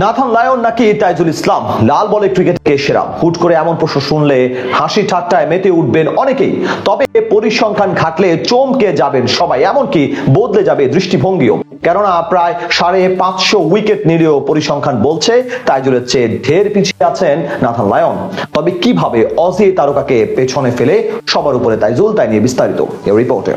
Nathan Lyon নাকি তাইজুল ইসলাম লাল বলে ক্রিকেটকে সেরা? হুট করে এমন প্রশ্ন শুনলে হাসি ঠাট্টায় মেতে উঠবেন অনেকেই। তবে পরিসংখ্যান ঘাটলে চমকে যাবেন সবাই, এমনকি বদলে যাবে দৃষ্টিভঙ্গিও। কেননা প্রায় 550 উইকেট নিলেও পরিসংখ্যান বলছে তাইজুলের চেয়ে ঢের পিছিয়ে আছেন নাথান লায়ন। তবে কিভাবে অজি তারকাকে পেছনে ফেলে সবার উপরে তাইজুল, তাই নিয়ে বিস্তারিত এই রিপোর্টে।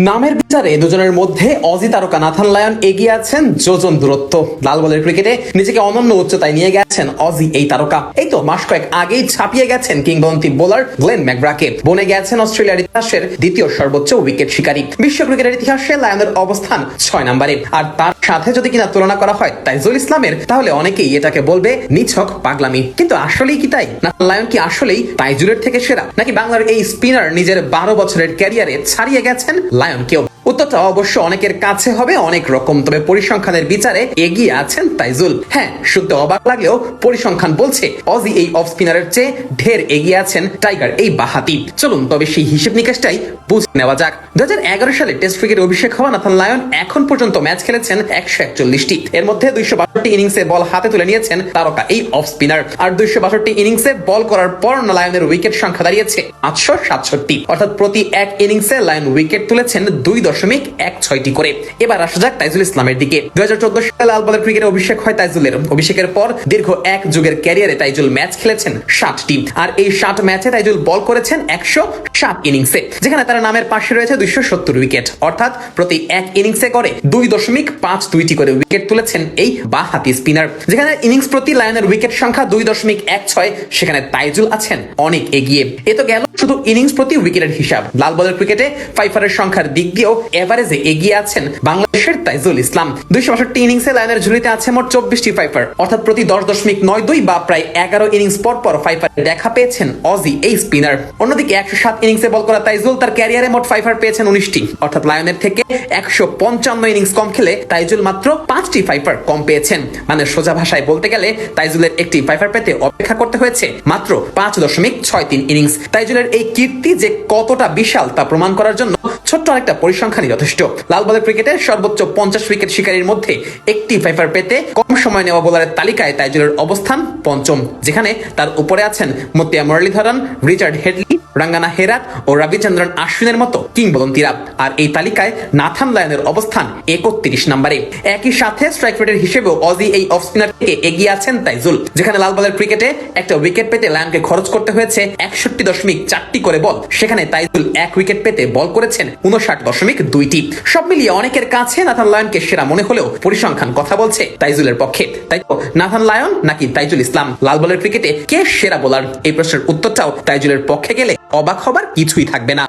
নামের বিচারে দুজনের মধ্যে অজি তারকা নাথান লায়ন এগিয়ে আছেন যোজন দূরত্ব। লাল বলের ক্রিকেটে নিজেকে অনন্য উচ্চতায় নিয়ে গেছেন অজি এই তারকা। এই তো মাস কয়েক আগেই ছাপিয়ে গেছেন কিংবদন্তি বোলার গ্লেন ম্যাকগ্রাকে, বনে গেছেন অস্ট্রেলিয়ার ইতিহাসের দ্বিতীয় সর্বোচ্চ উইকেট শিকারী। বিশ্ব ক্রিকেটের ইতিহাসে লায়নের অবস্থান 6 নম্বরে। আর তার সাথে যদি কিনা তুলনা করা হয় তাইজুল ইসলামের, তাহলে অনেকেই এটাকে বলবে নিছক পাগলামি। কিন্তু আসলেই কি তাই? নাথান লায়ন কি আসলেই তাইজুলের থেকে সেরা, নাকি বাংলার এই স্পিনার নিজের 12 বছরের ক্যারিয়ারে ছাড়িয়ে গেছেন লায়নকেও? উত্তরটা অবশ্য অনেকের কাছে হবে অনেক রকম। তবে পরিসংখ্যানের বিচারে এগিয়ে আছেন তাইজুল। হ্যাঁ, শুনতে অবাক লাগলেও পরিসংখ্যান বলছে অজি এই অফ স্পিনারের চেয়ে ঢের এগিয়ে আছেন টাইগার এই বাহাতি। চলুন তবে সেই হিসেব নিকেশটাই বুঝে নেওয়া যাক। 2011 সালে টেস্ট ক্রিকেটে অভিষেক হওয়া নাথান লায়ন এখন পর্যন্ত ম্যাচ খেলেছেন 141টি। এর মধ্যে 262 ইনিংসে বল হাতে তুলে নিয়েছেন তারকা এই অফ স্পিনার। আর 262 ইনিংসে বল করার পর লায়নের উইকেট সংখ্যা দাঁড়িয়েছে 867। অর্থাৎ প্রতি এক ইনিংসে লায়ন উইকেট তুলেছেন 2.16টি করে। এবার আসা যাক তাইজুল ইসলামের দিকে। 2014 সালে লাল বলের ক্রিকেটে অভিষেক হয় তাইজুলের। অভিষেকের পর দীর্ঘ এক যুগের ক্যারিয়ারে তাইজুল ম্যাচ খেলেছেন 60টি। আর এই 60 ম্যাচে তাইজুল বল করেছেন 107 ইনিংসে, যেখানে তার নামের পাশে রয়েছে 270 উইকেট। অর্থাৎ প্রতি এক ইনিংসে করে 2.52টি করে উইকেট তুলেছেন এই বাঁহাতি স্পিনার। যেখানে ইনিংস প্রতি লায়নের উইকেট সংখ্যা 2.16, সেখানে তাইজুল আছেন অনেক এগিয়ে। এ তো গেল শুধু ইনিংস প্রতি উইকেটের হিসাব। লাল বলের ক্রিকেটে ফাইফারের সংখ্যার দিক দিয়েও এভারেজে এগিয়ে আছেন বাংলাদেশের তাইজুল ইসলাম। 262 ইনিংসে লায়নের ঝুলিতে আছে মোট 24টি ফাইফার, অর্থাৎ প্রতি 10.92 বা প্রায় 11 ইনিংস পর পর ফাইফার দেখা পেয়েছেন অজি এই স্পিনার। অন্যদিকে 107 ইনিংসে বল করা তাইজুল তার ক্যারিয়ারে মোট ফাইফার পেয়েছেন 19টি। অর্থাৎ লায়নের থেকে 155 ইনিংস কম খেলে তাইজুল মাত্র 5টি ফাইফার কম পেয়েছেন। মানে সোজা ভাষায় বলতে গেলে তাইজুলের একটি ফাইফার পেতে অপেক্ষা করতে হয়েছে মাত্র 5.63 ইনিংস। তাইজুলের এই কীর্তি যে কতটা বিশাল তা প্রমাণ করার জন্য ছোট্ট একটা পরিসংখ্যানই যথেষ্ট। লাল বলের ক্রিকেটের সর্বোচ্চ 50 উইকেট শিকারীর মধ্যে একটি ফাইফার পেতে কম সময় নেওয়া বোলারের তালিকায় তাইজুলের অবস্থান পঞ্চম, যেখানে তার উপরে আছেন মতিয়া মুরলীধরন, রিচার্ড হেডলি, রাঙ্গানা হেরাত ও রবিচন্দ্রন আশ্বিনের মতো কিংবদন্তিরা। আর এই তালিকায় নাথান লায়নের অবস্থান 31 নম্বরে। একই সাথে স্ট্রাইক রেটের হিসেবেও অজি এই অফ স্পিনার থেকে এগিয়ে আছেন তাইজুল, যেখানে লাল বলের ক্রিকেটে একটা উইকেট পেতে লায়নকে খরচ করতে হয়েছে 61.4টি করে বল, সেখানে তাইজুল এক উইকেট পেতে বল করেছেন 59.2টি। সব মিলিয়ে অনেকের কাছে নাথান লায়নকে সেরা মনে হলেও পরিসংখ্যান কথা বলছে তাইজুলের পক্ষে। তাই তো নাথান লায়ন নাকি তাইজুল ইসলাম, লাল বলের ক্রিকেটে কে সেরা বোলার? এই প্রশ্নের উত্তরটাও তাইজুলের পক্ষে গেলে অবাক হবার কিছুই থাকবে না।